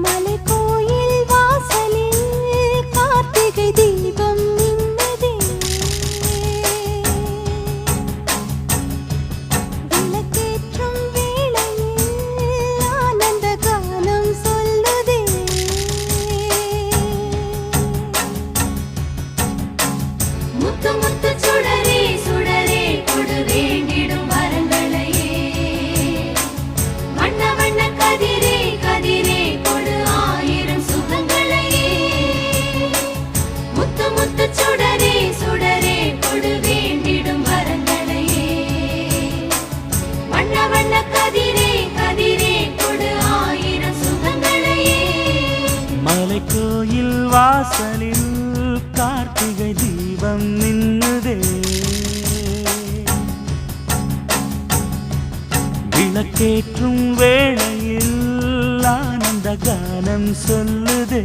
மலைக்கோயில் வாசலில் கார்த்திகை தீபம் மின்னுதே. விளக்கேற்றும் வேளையில் ஆனந்த கானம் சொல்லுதே. முத்து முத்து சுடரே சுடரே கொடு வேண்டிடும் வரங்களையே. வண்ண வண்ண கதிரே கதிரே கொடு ஆயிரம் சுகங்களையே. முத்து முத்து சுடரே சுடரே கொடு வேண்டிடும் வரங்களையே. வண்ண வண்ண கதிரே கதிரே கொடு ஆயிரம் சுகங்களையே. மலைக்கோயில் வாசலில் கார்த்திகை தீபம் மின்னுதே. விளக்கேற்றும் வேளையில் ஆனந்த கானம் சொல்லுதே.